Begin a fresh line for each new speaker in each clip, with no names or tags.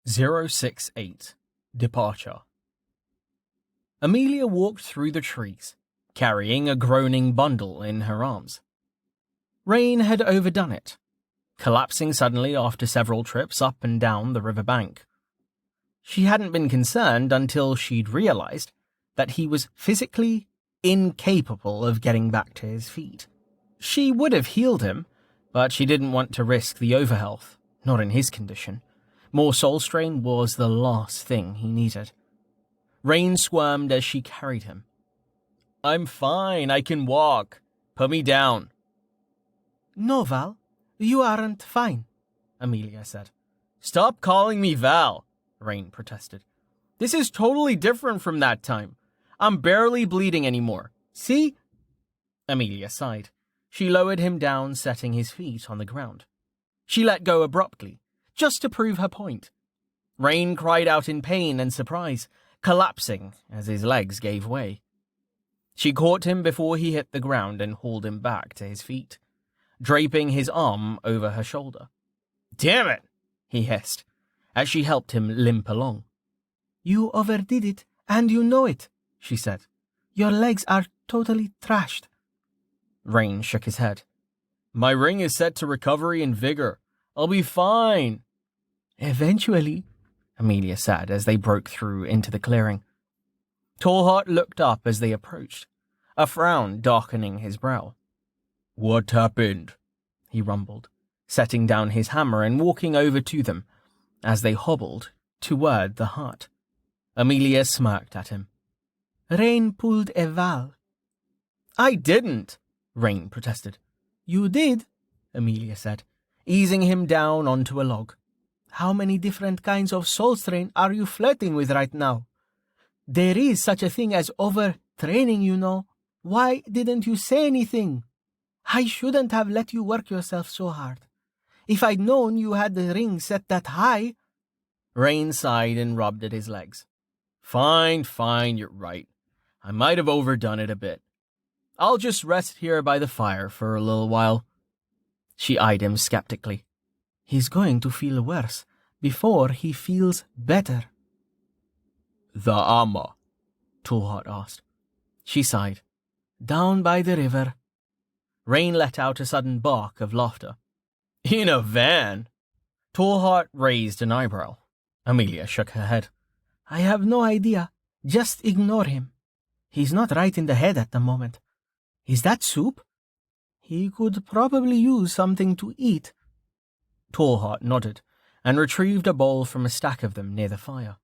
068. Departure. Amelia walked through the trees, carrying a groaning bundle in her arms. Rain had overdone it, collapsing suddenly after several trips up and down the river bank. She hadn't been concerned until she'd realized that he was physically incapable of getting back to his feet. She would have healed him, but she didn't want to risk the overhealth, not in his condition. More soul strain was the last thing he needed. Rain squirmed as she carried him. "I'm fine, I can walk. Put me down."
"No, Val, you aren't fine," Amelia said.
"Stop calling me Val," Rain protested. "This is totally different from that time. I'm barely bleeding anymore. See?" Amelia sighed. She lowered him down, setting his feet on the ground. She let go abruptly, just to prove her point. Rain cried out in pain and surprise, collapsing as his legs gave way. She caught him before he hit the ground and hauled him back to his feet, draping his arm over her shoulder. "Damn it!" he hissed, as she helped him limp along.
"You overdid it, and you know it," she said. "Your legs are totally trashed."
Rain shook his head. "My ring is set to recovery and vigor. I'll be fine."
"Eventually," Amelia said as they broke through into the clearing.
Tallheart looked up as they approached, a frown darkening his brow. "What happened?" he rumbled, setting down his hammer and walking over to them as they hobbled toward the hut. Amelia smirked at him.
"Rain pulled a Val."
"I didn't," Rain protested.
"You did,"
Amelia said, easing him down onto a log.
"How many different kinds of soul strain are you flirting with right now? There is such a thing as overtraining, you know. Why didn't you say anything? I shouldn't have let you work yourself so hard. If I'd known you had the ring set that high—"
Rain sighed and rubbed at his legs. Fine, you're right. I might have overdone it a bit. I'll just rest here by the fire for a little while." She eyed him skeptically.
"He's going to feel worse before he feels better."
"The Amma?" Tallheart asked. She sighed.
"Down by the river."
Rain let out a sudden bark of laughter. "In a van?" Tallheart raised an eyebrow. Amelia shook her head.
"I have no idea. Just ignore him. He's not right in the head at the moment. Is that soup? He could probably use something to eat."
Tallheart nodded and retrieved a bowl from a stack of them near the fire.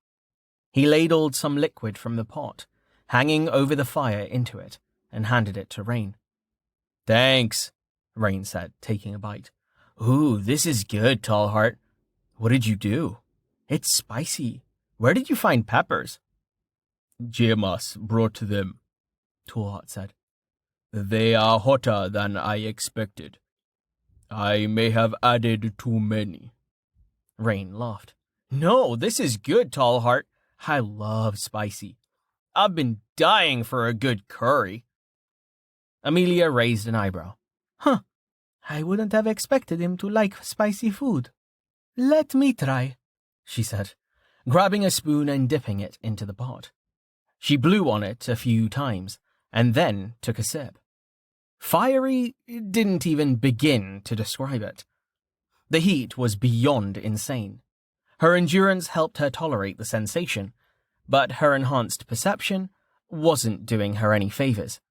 He ladled some liquid from the pot, hanging over the fire, into it, and handed it to Rain. "Thanks," Rain said, taking a bite. "Ooh, this is good, Tallheart. What did you do? It's spicy. Where did you find peppers?" "Jamas brought them," Tallheart said. "They are hotter than I expected. I may have added too many." Rain laughed. "No, this is good, Tallheart. I love spicy. I've been dying for a good curry." Amelia raised an eyebrow.
"Huh. I wouldn't have expected him to like spicy food. Let me try," she said, grabbing a spoon and dipping it into the pot. She blew on it a few times, and then took a sip. Fiery didn't even begin to describe it. The heat was beyond insane. Her endurance helped her tolerate the sensation, but her enhanced perception wasn't doing her any favors.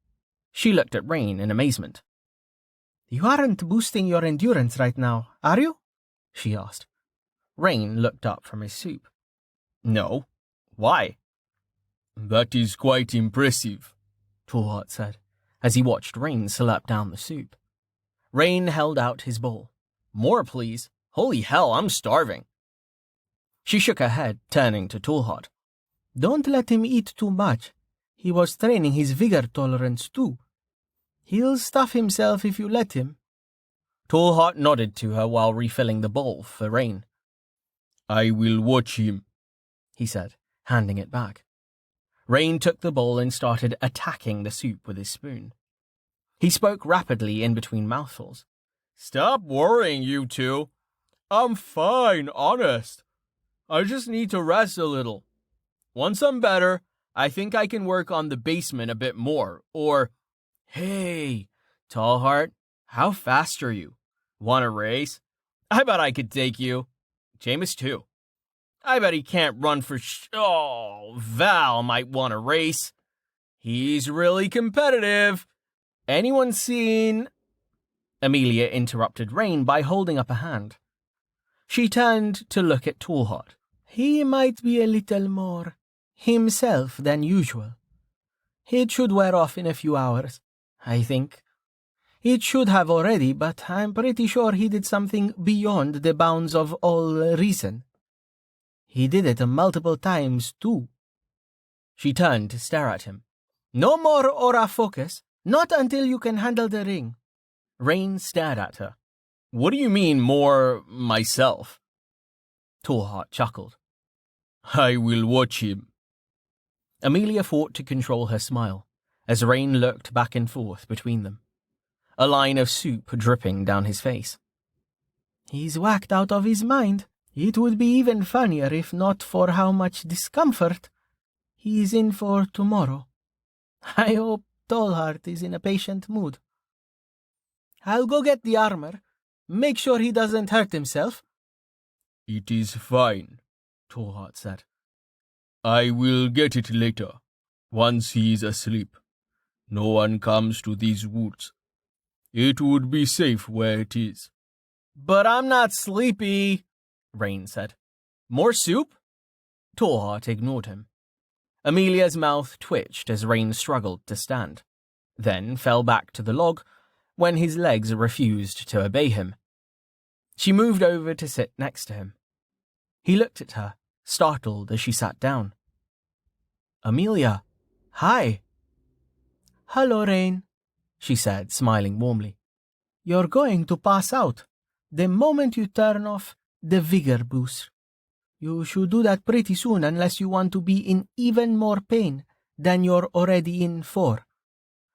She looked at Rain in amazement. "You aren't boosting your endurance right now, are you?" she asked.
Rain looked up from his soup. "No. Why?" "That is quite impressive," Tallheart said, as he watched Rain slurp down the soup. Rain held out his bowl. "More, please. Holy hell, I'm starving." She shook her head, turning to Tallheart.
"Don't let him eat too much. He was training his vigor tolerance too. He'll stuff himself if you let him."
Tallheart nodded to her while refilling the bowl for Rain. "I will watch him," he said, handing it back. Rain took the bowl and started attacking the soup with his spoon. He spoke rapidly in between mouthfuls. "Stop worrying, you two. I'm fine, honest.
I just need to rest a little. Once I'm better, I think I can work on the basement a bit more. Or, hey, Tallheart, how fast are you? Want a race? I bet I could take you. Jameis, too. I bet he can't run for Val might want a race. He's really competitive. Anyone seen... Amelia interrupted Rain by holding up a hand. She turned to look at Tallheart. He might be a little more himself than usual. It should wear off in a few hours, I think. It should have already, but I'm pretty sure he did something beyond the bounds of all reason. He did it multiple times, too. She turned to stare at him. No more aura focus, not until you can handle the ring. Rain stared at her. What do you mean, more myself? Tallheart chuckled. I will watch him. Amelia fought to control her smile, as Rain looked back and forth between them, a line of soup dripping down his face. He's whacked out of his mind. It would be even funnier if not for how much discomfort he's in for tomorrow. I hope Tallheart is in a patient mood. I'll go get the armor. Make sure he doesn't hurt himself. It is fine, Tallheart said. I will get it later, once he is asleep. No one comes to these woods. It would be safe where it is. But I'm not sleepy, Rain said. More soup? Tallheart ignored him. Amelia's mouth twitched as Rain struggled to stand, then fell back to the log when his legs refused to obey him. She moved over to sit next to him. He looked at her, startled as she sat down. Amelia, hi. Hello, Rain, she said, smiling warmly. You're going to pass out the moment you turn off the vigor boost. You should do that pretty soon unless you want to be in even more pain than you're already in for.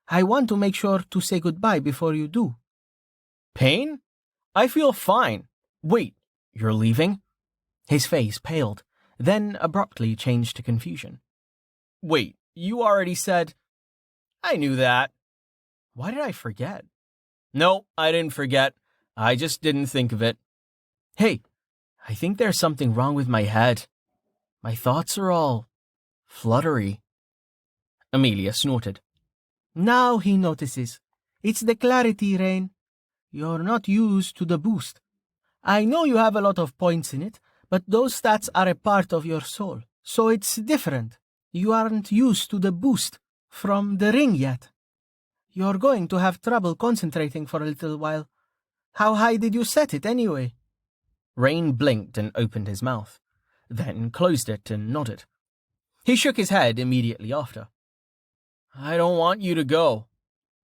I want to make sure to say goodbye before you do. Pain? I feel fine. Wait, you're leaving? His face paled, then abruptly changed to confusion. Wait, you already said... I knew that. Why did I forget? No, I didn't forget. I just didn't think of it. Hey, I think there's something wrong with my head. My thoughts are all fluttery. Amelia snorted. Now he notices. It's the clarity, Rain. You're not used to the boost. I know you have a lot of points in it, but those stats are a part of your soul, so it's different. You aren't used to the boost from the ring yet. You're going to have trouble concentrating for a little while. How high did you set it anyway? Rain blinked and opened his mouth, then closed it and nodded. He shook his head immediately after. I don't want you to go.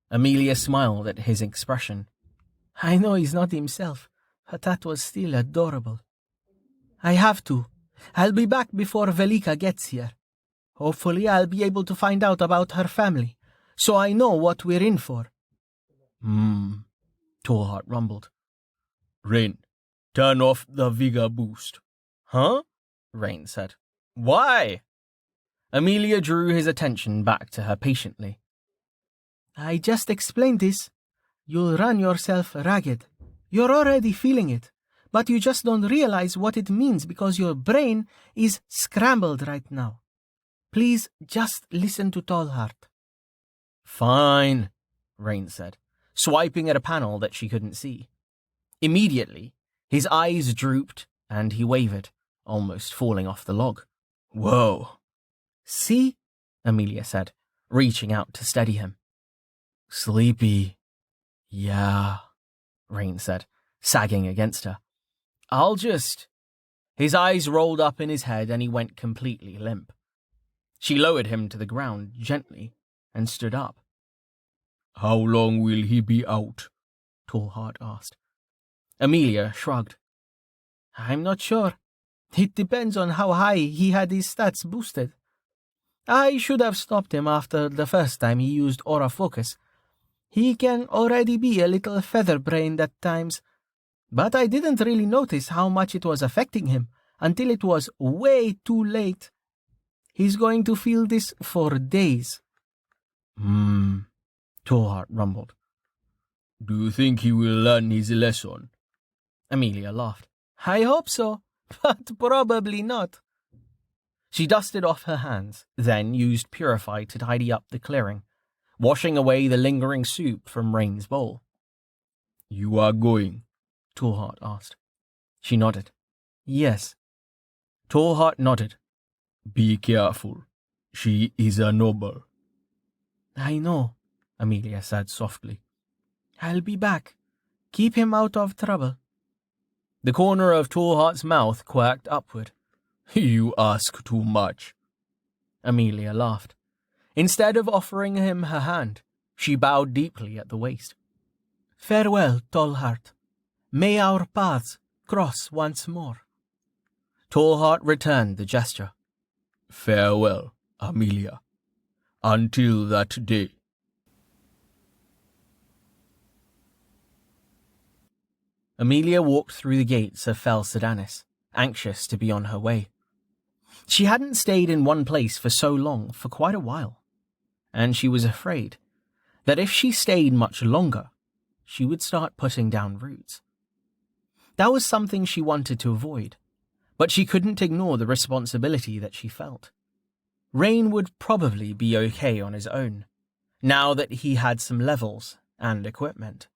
Amelia smiled at his expression. I know he's not himself, but that was still adorable. I have to. I'll be back before Velika gets here. Hopefully I'll be able to find out about her family, so I know what we're in for. Tallheart rumbled. Rain, turn off the Vigor boost. Huh? Rain said. Why? Amelia drew his attention back to her patiently. I just explained this. You'll run yourself ragged. You're already feeling it, but you just don't realize what it means because your brain is scrambled right now. Please just listen to Tallheart. Fine, Rain said, swiping at a panel that she couldn't see. Immediately, his eyes drooped and he wavered, almost falling off the log. Whoa. See? Amelia said, reaching out to steady him. Sleepy. Yeah, Rain said, sagging against her. I'll just... His eyes rolled up in his head and he went completely limp. She lowered him to the ground gently and stood up. How long will he be out? Tallheart asked. Amelia shrugged. I'm not sure. It depends on how high he had his stats boosted. I should have stopped him after the first time he used Aura Focus. He can already be a little feather-brained at times, but I didn't really notice how much it was affecting him until it was way too late. He's going to feel this for days.
Tallheart rumbled.
Do you think he will learn his lesson?
Amelia laughed.
I hope so, but probably not.
She dusted off her hands, then used Purify to tidy up the clearing, washing away the lingering soup from Rain's bowl.
You are going?
Tallheart asked. She nodded.
Yes.
Tallheart nodded.
Be careful. She is a noble.
I know,
Amelia said softly.
I'll be back. Keep him out of trouble.
The corner of Tallheart's mouth quirked upward.
You ask too much.
Amelia laughed. Instead of offering him her hand, she bowed deeply at the waist.
Farewell, Tallheart. May our paths cross once more.
Tallheart returned the gesture.
Farewell, Amelia. Until that day.
Amelia walked through the gates of Fel Sedanis, anxious to be on her way. She hadn't stayed in one place for so long for quite a while, and she was afraid that if she stayed much longer, she would start putting down roots. That was something she wanted to avoid, but she couldn't ignore the responsibility that she felt. Rain would probably be okay on his own, now that he had some levels and equipment.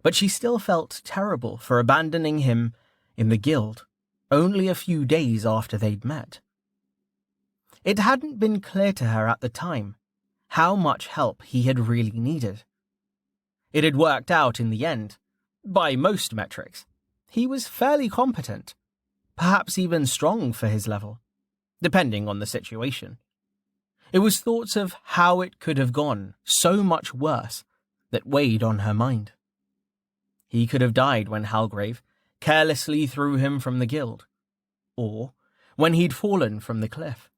But she still felt terrible for abandoning him in the guild only a few days after they'd met. It hadn't been clear to her at the time how much help he had really needed. It had worked out in the end. By most metrics, he was fairly competent, perhaps even strong for his level, depending on the situation. It was thoughts of how it could have gone so much worse that weighed on her mind. He could have died when Halgrave carelessly threw him from the guild, or when he'd fallen from the cliff.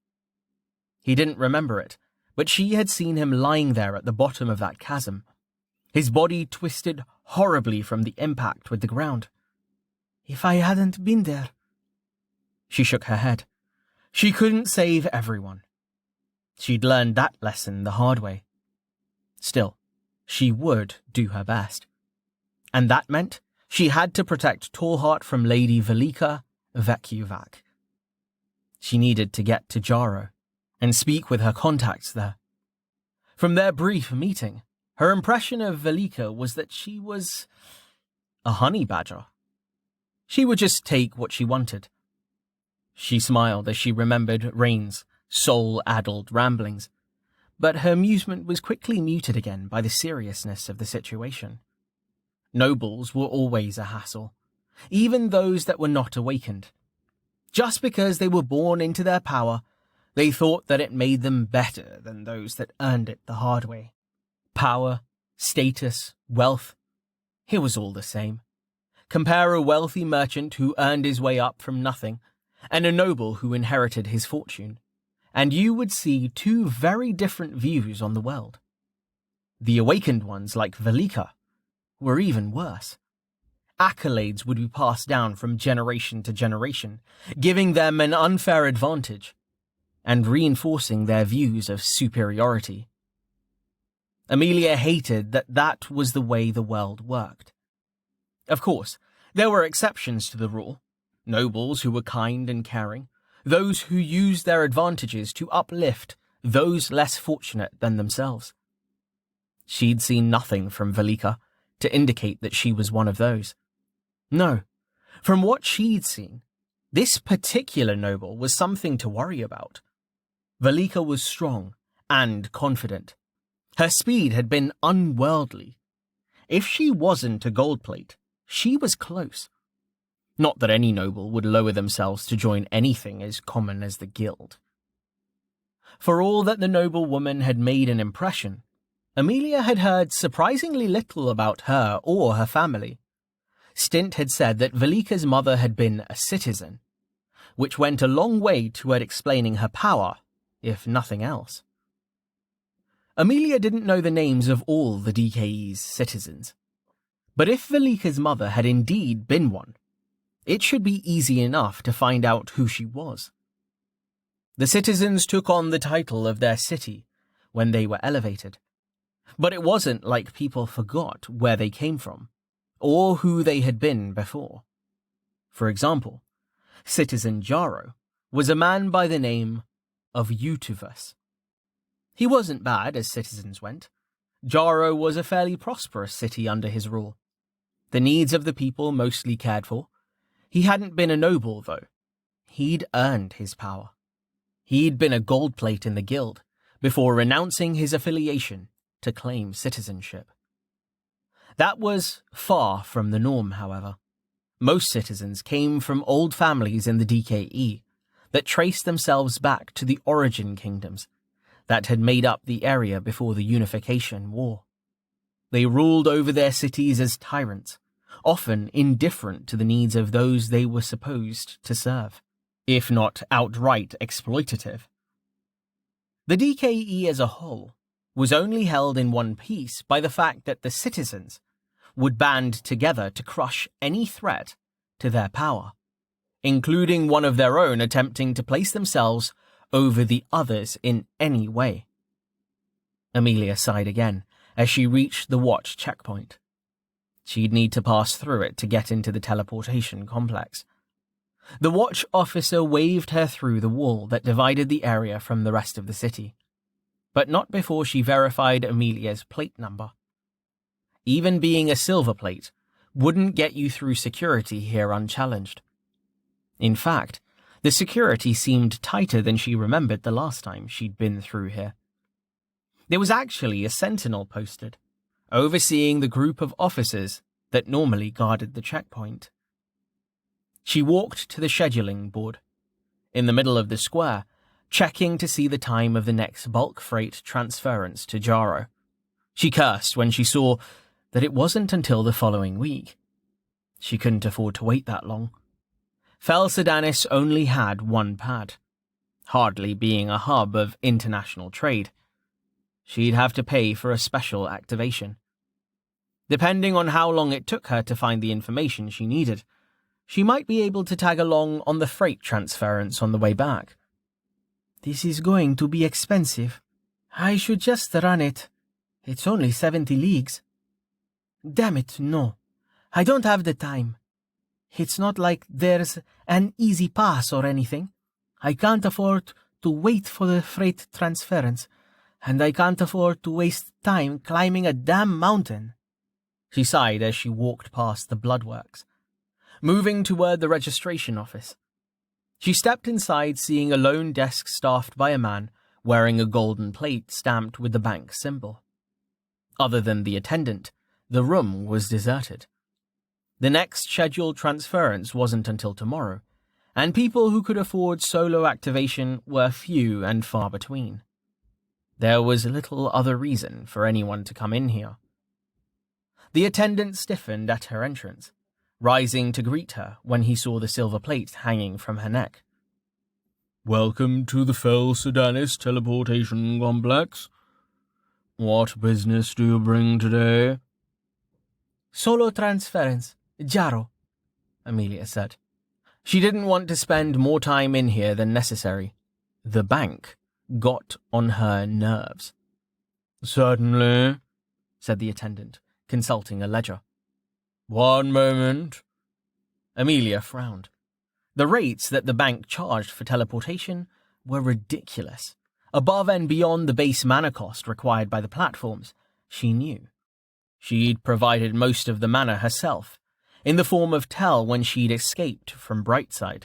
He didn't remember it, but she had seen him lying there at the bottom of that chasm, his body twisted horribly from the impact with the ground.
If I hadn't been there...
She shook her head. She couldn't save everyone. She'd learned that lesson the hard way. Still, she would do her best. And that meant she had to protect Tallheart from Lady Velika Vekuvak. She needed to get to Jaro and speak with her contacts there. From their brief meeting, her impression of Velika was that she was a honey badger. She would just take what she wanted. She smiled as she remembered Rain's soul-addled ramblings, but her amusement was quickly muted again by the seriousness of the situation. Nobles were always a hassle, even those that were not awakened. Just because they were born into their power, they thought that it made them better than those that earned it the hard way. Power, status, wealth, it was all the same. Compare a wealthy merchant who earned his way up from nothing and a noble who inherited his fortune, and you would see two very different views on the world. The awakened ones, like Velika, were even worse. Accolades would be passed down from generation to generation, giving them an unfair advantage and reinforcing their views of superiority. Amelia hated that that was the way the world worked. Of course, there were exceptions to the rule. Nobles who were kind and caring, those who used their advantages to uplift those less fortunate than themselves. She'd seen nothing from Velika to indicate that she was one of those. No, from what she'd seen, this particular noble was something to worry about. Velika was strong and confident. Her speed had been unworldly. If she wasn't a goldplate, she was close. Not that any noble would lower themselves to join anything as common as the guild. For all that the noble woman had made an impression, Amelia had heard surprisingly little about her or her family. Stint had said that Velika's mother had been a citizen, which went a long way toward explaining her power, if nothing else. Amelia didn't know the names of all the DKE's citizens, but if Velika's mother had indeed been one, It should be easy enough to find out who she was. The citizens took on the title of their city when they were elevated, but it wasn't like people forgot where they came from or who they had been before. For example, Citizen Jaro was a man by the name of Utuvus. He wasn't bad as citizens went. Jaro was a fairly prosperous city under his rule. The needs of the people mostly cared for. He hadn't been a noble, though. He'd earned his power. He'd been a gold plate in the guild before renouncing his affiliation to claim citizenship. That was far from the norm, however. Most citizens came from old families in the DKE that traced themselves back to the origin kingdoms that had made up the area before the Unification War. They ruled over their cities as tyrants, often indifferent to the needs of those they were supposed to serve, if not outright exploitative. The DKE as a whole was only held in one piece by the fact that the citizens would band together to crush any threat to their power, including one of their own attempting to place themselves over the others in any way. Amelia sighed again as she reached the watch checkpoint. She'd need to pass through it to get into the teleportation complex. The watch officer waved her through the wall that divided the area from the rest of the city, but not before she verified Amelia's plate number. Even being a silver plate wouldn't get you through security here unchallenged. In fact, the security seemed tighter than she remembered the last time she'd been through here. There was actually a sentinel posted, overseeing the group of officers that normally guarded the checkpoint. She walked to the scheduling board, in the middle of the square, checking to see the time of the next bulk freight transference to Jaro. She cursed when she saw that it wasn't until the following week. She couldn't afford to wait that long. Fel Sedanis only had one pad, hardly being a hub of international trade. She'd have to pay for a special activation. Depending on how long it took her to find the information she needed, she might be able to tag along on the freight transference on the way back.
This is going to be expensive. I should just run it. It's only 70 leagues. Damn it, no. I don't have the time. It's not like there's an easy pass or anything. I can't afford to wait for the freight transference, and I can't afford to waste time climbing a damn mountain.
She sighed as she walked past the bloodworks, moving toward the registration office. She stepped inside, seeing a lone desk staffed by a man wearing a golden plate stamped with the bank symbol. Other than the attendant, the room was deserted. The next scheduled transference wasn't until tomorrow, and people who could afford solo activation were few and far between. There was little other reason for anyone to come in here. The attendant stiffened at her entrance, rising to greet her when he saw the silver plate hanging from her neck.
Welcome to the Fel Sedanis teleportation complex. What business do you bring today?
Solo transference, Jaro,
Amelia said. She didn't want to spend more time in here than necessary. The bank got on her nerves.
Certainly,
said the attendant, consulting a ledger.
One moment.
Amelia frowned. The rates that the bank charged for teleportation were ridiculous, above and beyond the base mana cost required by the platforms, she knew. She'd provided most of the mana herself, in the form of Tel when she'd escaped from Brightside.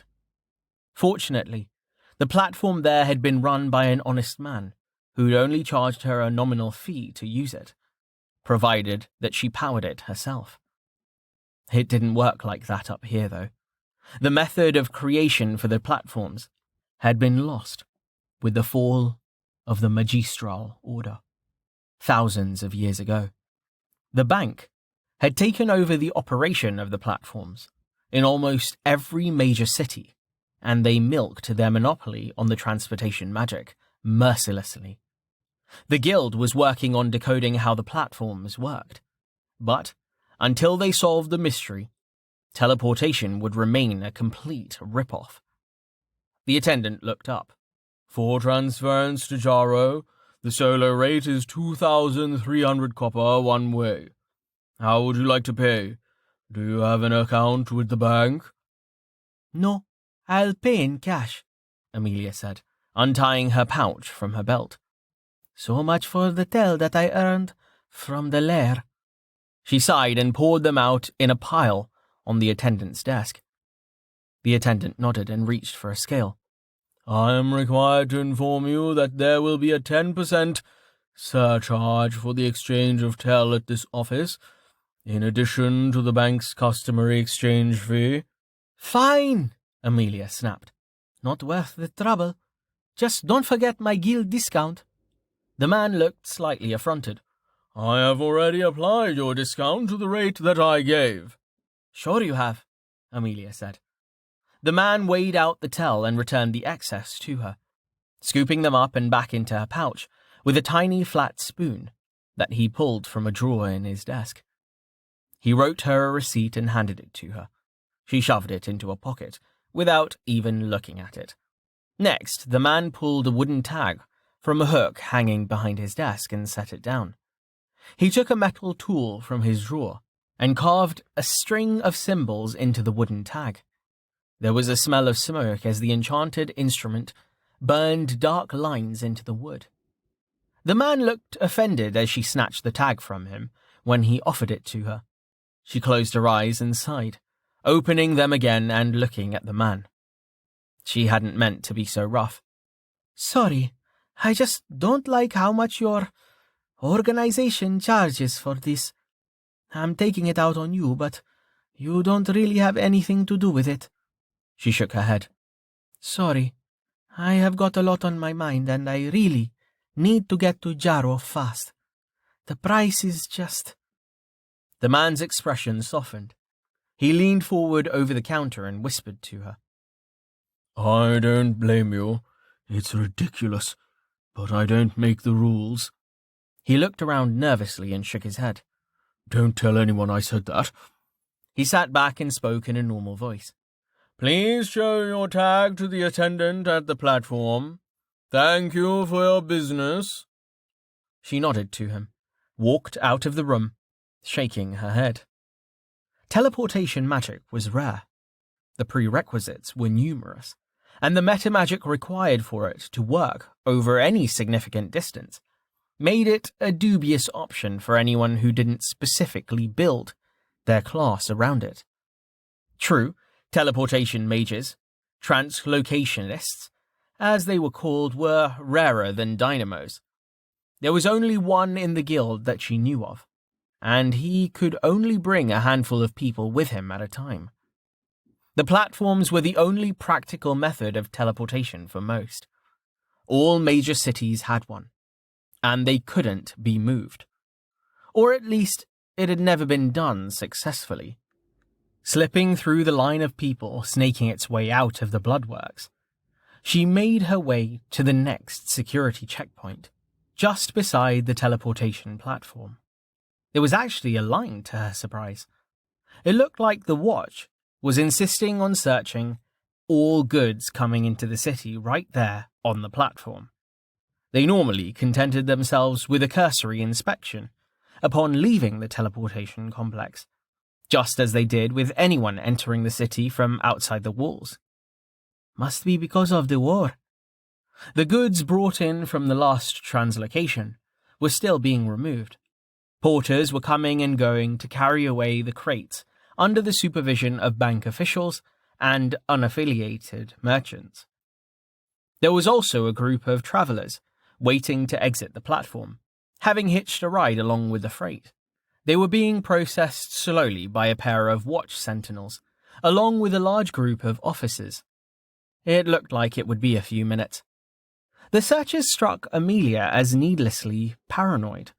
Fortunately, the platform there had been run by an honest man who'd only charged her a nominal fee to use it, provided that she powered it herself. It didn't work like that up here, though. The method of creation for the platforms had been lost with the fall of the Magistral Order, thousands of years ago. The bank had taken over the operation of the platforms in almost every major city, and they milked their monopoly on the transportation magic mercilessly. The guild was working on decoding how the platforms worked, but until they solved the mystery, teleportation would remain a complete rip-off. The attendant looked up.
For transference to Jaro, the solo rate is 2,300 copper one way. How would you like to pay? Do you have an account with the bank?
No, I'll pay in cash,
Amelia said, untying her pouch from her belt.
So much for the tell that I earned from the lair.
She sighed and poured them out in a pile on the attendant's desk. The attendant nodded and reached for a scale.
I am required to inform you that there will be a 10% surcharge for the exchange of tell at this office, in addition to the bank's customary exchange fee.
Fine,
Amelia snapped.
Not worth the trouble. Just don't forget my guild discount.
The man looked slightly affronted.
I have already applied your discount to the rate that I gave.
Sure you have, Amelia said. The man weighed out the tell and returned the excess to her, scooping them up and back into her pouch with a tiny flat spoon that he pulled from a drawer in his desk. He wrote her a receipt and handed it to her. She shoved it into a pocket without even looking at it. Next, the man pulled a wooden tag from a hook hanging behind his desk and set it down. He took a metal tool from his drawer and carved a string of symbols into the wooden tag. There was a smell of smoke as the enchanted instrument burned dark lines into the wood. The man looked offended as she snatched the tag from him when he offered it to her. She closed her eyes and sighed, opening them again and looking at the man. She hadn't meant to be so rough.
Sorry, I just don't like how much your organization charges for this. I'm taking it out on you, but you don't really have anything to do with it.
She shook her head.
Sorry, I have got a lot on my mind and I really need to get to Jaro fast. The price is just...
The man's expression softened. He leaned forward over the counter and whispered to her.
I don't blame you. It's ridiculous, but I don't make the rules.
He looked around nervously and shook his head.
Don't tell anyone I said that.
He sat back and spoke in a normal voice.
Please show your tag to the attendant at the platform. Thank you for your business.
She nodded to him, walked out of the room, shaking her head. Teleportation magic was rare. The prerequisites were numerous, and the metamagic required for it to work over any significant distance made it a dubious option for anyone who didn't specifically build their class around it. True, teleportation mages, translocationists, as they were called, were rarer than dynamos. There was only one in the guild that she knew of, and he could only bring a handful of people with him at a time. The platforms were the only practical method of teleportation for most. All major cities had one, and they couldn't be moved. Or at least, it had never been done successfully. Slipping through the line of people snaking its way out of the bloodworks, she made her way to the next security checkpoint, just beside the teleportation platform. There was actually a line, to her surprise. It looked like the watch was insisting on searching all goods coming into the city right there on the platform. They normally contented themselves with a cursory inspection upon leaving the teleportation complex, just as they did with anyone entering the city from outside the walls. Must be because of the war. The goods brought in from the last translocation were still being removed. Porters were coming and going to carry away the crates under the supervision of bank officials and unaffiliated merchants. There was also a group of travellers waiting to exit the platform, having hitched a ride along with the freight. They were being processed slowly by a pair of watch sentinels, along with a large group of officers. It looked like it would be a few minutes. The searchers struck Amelia as needlessly paranoid.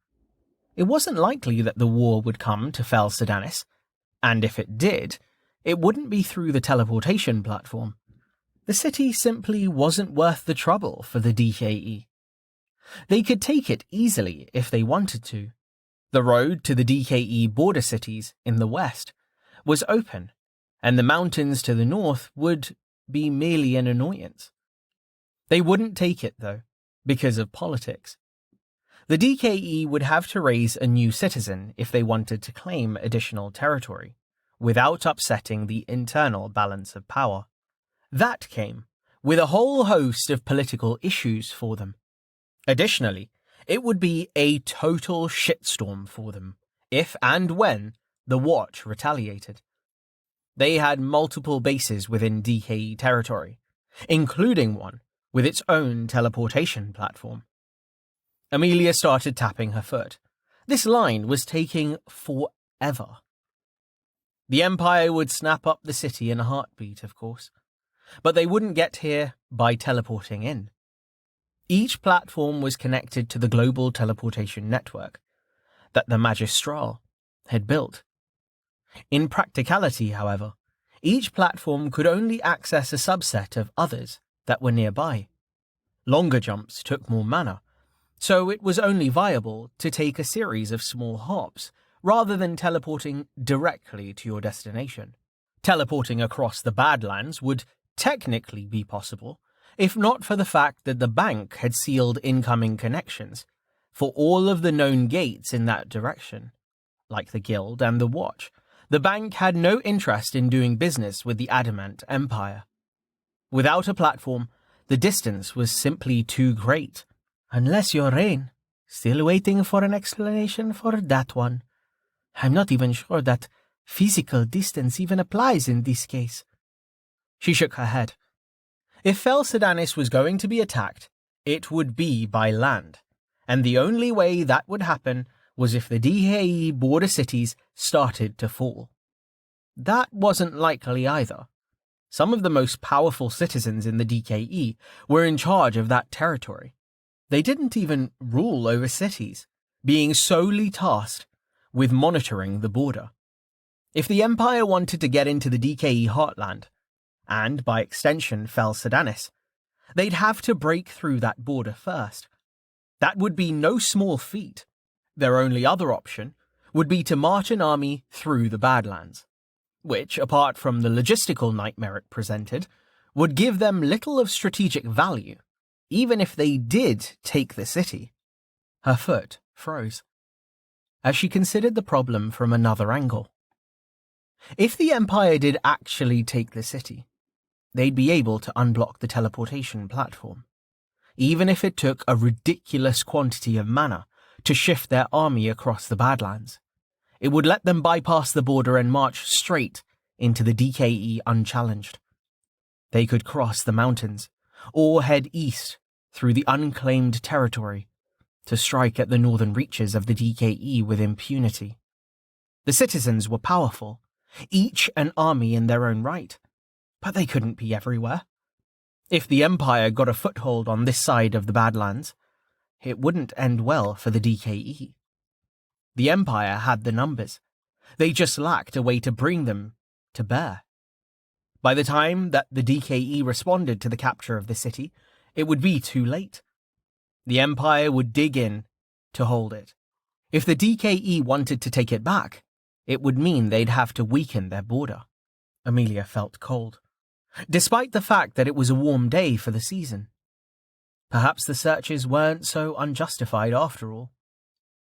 It wasn't likely that the war would come to Fel Sedanis, and if it did, it wouldn't be through the teleportation platform. The city simply wasn't worth the trouble for the DKE. They could take it easily if they wanted to. The road to the DKE border cities in the west was open, and the mountains to the north would be merely an annoyance. They wouldn't take it, though, because of politics. The DKE would have to raise a new citizen if they wanted to claim additional territory, without upsetting the internal balance of power. That came with a whole host of political issues for them. Additionally, it would be a total shitstorm for them if and when the Watch retaliated. They had multiple bases within DKE territory, including one with its own teleportation platform. Amelia started tapping her foot. This line was taking forever. The Empire would snap up the city in a heartbeat, of course, but they wouldn't get here by teleporting in. Each platform was connected to the global teleportation network that the Magistral had built. In practicality, however, each platform could only access a subset of others that were nearby. Longer jumps took more mana, so it was only viable to take a series of small hops rather than teleporting directly to your destination. Teleporting across the Badlands would technically be possible, if not for the fact that the bank had sealed incoming connections for all of the known gates in that direction. Like the Guild and the Watch, the bank had no interest in doing business with the Adamant Empire. Without a platform, the distance was simply too great. Unless your reign, still waiting for an explanation for that one. I'm not even sure that physical distance even applies in this case. She shook her head. If Fel Sedanis was going to be attacked, it would be by land, and the only way that would happen was if the DHE border cities started to fall. That wasn't likely either. Some of the most powerful citizens in the DKE were in charge of that territory. They didn't even rule over cities, being solely tasked with monitoring the border. If the Empire wanted to get into the DKE heartland, and by extension Fel Sedanis, they'd have to break through that border first. That would be no small feat. Their only other option would be to march an army through the Badlands, which, apart from the logistical nightmare it presented, would give them little of strategic value, even if they did take the city. Her foot froze as she considered the problem from another angle. If the Empire did actually take the city, they'd be able to unblock the teleportation platform, even if it took a ridiculous quantity of mana to shift their army across the Badlands. It would let them bypass the border and march straight into the DKE unchallenged. They could cross the mountains, or head east through the unclaimed territory to strike at the northern reaches of the DKE with impunity. The citizens were powerful, each an army in their own right, but they couldn't be everywhere. If the Empire got a foothold on this side of the Badlands, it wouldn't end well for the DKE. The Empire had the numbers. They just lacked a way to bring them to bear. By the time that the DKE responded to the capture of the city, it would be too late. The Empire would dig in to hold it. If the DKE wanted to take it back, it would mean they'd have to weaken their border. Amelia felt cold, despite the fact that it was a warm day for the season. Perhaps the searches weren't so unjustified after all.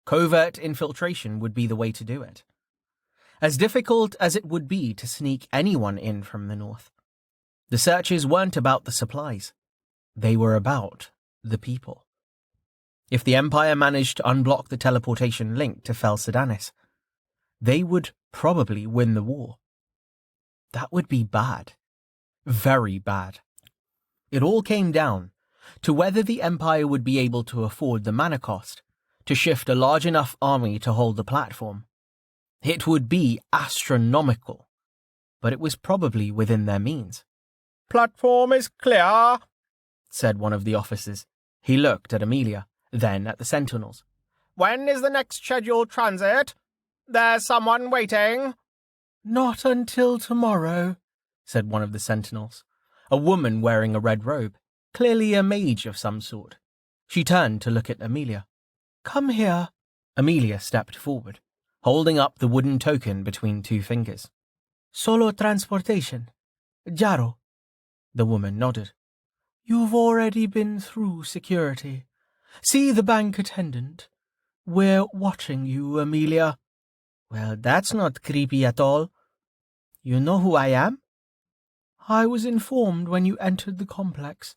Covert infiltration would be the way to do it. As difficult as it would be to sneak anyone in from the north, the searches weren't about the supplies. They were about the people. If the Empire managed to unblock the teleportation link to Fel Sedanis, they would probably win the war. That would be bad. Very bad. It all came down to whether the Empire would be able to afford the mana cost to shift a large enough army to hold the platform. It would be astronomical, but it was probably within their means.
"Platform is clear,"
said one of the officers. He looked at Amelia, then at the sentinels.
"When is the next scheduled transit? There's someone waiting."
"Not until tomorrow," said one of the sentinels, a woman wearing a red robe, clearly a mage of some sort. She turned to look at Amelia. "Come here." Amelia stepped forward, holding up the wooden token between two fingers.
Solo transportation. Jaro.
The woman nodded.
You've already been through security. See the bank attendant. We're watching you, Amelia.
Well, that's not creepy at all. You know who I am?
I was informed when you entered the complex.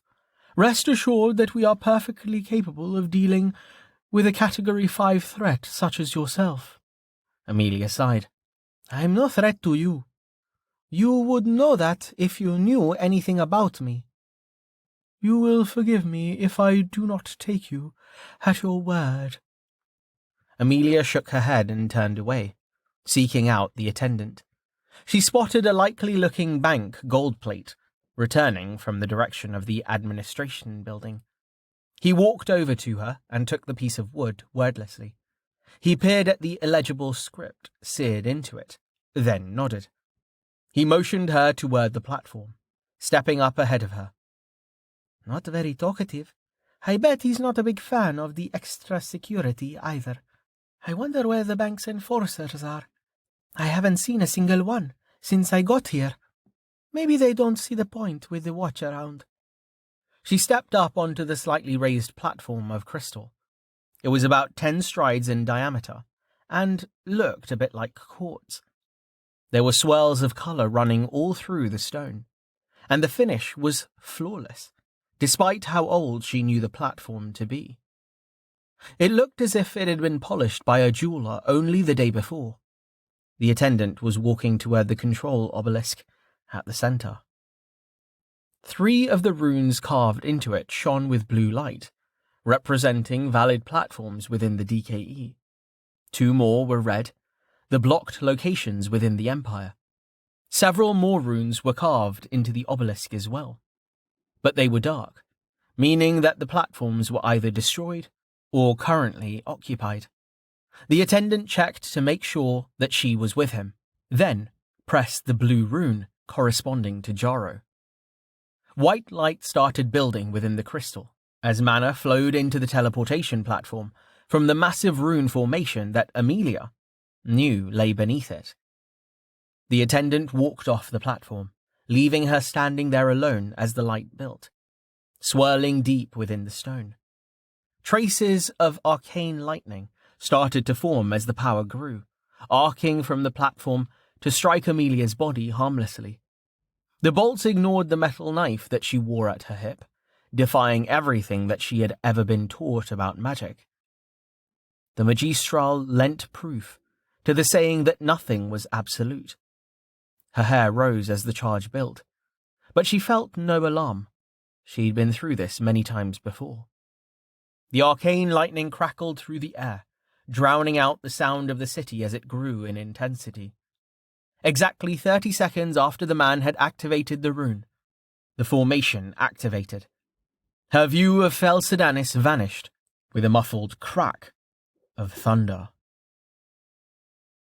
Rest assured that we are perfectly capable of dealing with a Category 5 threat such as yourself.
Amelia sighed.
I'm no threat to you. You would know that if you knew anything about me. You will forgive me if I do not take you at your word.
Amelia shook her head and turned away, seeking out the attendant. She spotted a likely-looking bank gold plate, returning from the direction of the administration building. He walked over to her and took the piece of wood wordlessly. He peered at the illegible script seared into it, then nodded. He motioned her toward the platform, stepping up ahead of her.
Not very talkative. I bet he's not a big fan of the extra security either. I wonder where the bank's enforcers are. I haven't seen a single one since I got here. Maybe they don't see the point with the watch around.
She stepped up onto the slightly raised platform of crystal. It was about 10 strides in diameter, and looked a bit like quartz. There were swirls of colour running all through the stone, and the finish was flawless, despite how old she knew the platform to be. It looked as if it had been polished by a jeweller only the day before. The attendant was walking toward the control obelisk at the centre. 3 of the runes carved into it shone with blue light, representing valid platforms within the DKE. 2 more were red, the blocked locations within the Empire. Several more runes were carved into the obelisk as well. But they were dark, meaning that the platforms were either destroyed or currently occupied. The attendant checked to make sure that she was with him, then pressed the blue rune corresponding to Jaro. White light started building within the crystal as mana flowed into the teleportation platform from the massive rune formation that Amelia knew lay beneath it. The attendant walked off the platform, leaving her standing there alone as the light built, swirling deep within the stone. Traces of arcane lightning started to form as the power grew, arcing from the platform to strike Amelia's body harmlessly. The bolts ignored the metal knife that she wore at her hip, defying everything that she had ever been taught about magic. The magistral lent proof to the saying that nothing was absolute. Her hair rose as the charge built, but she felt no alarm. She'd been through this many times before. The arcane lightning crackled through the air, drowning out the sound of the city as it grew in intensity. Exactly 30 seconds after the man had activated the rune, the formation activated. Her view of Fel Sedanis vanished with a muffled crack of thunder.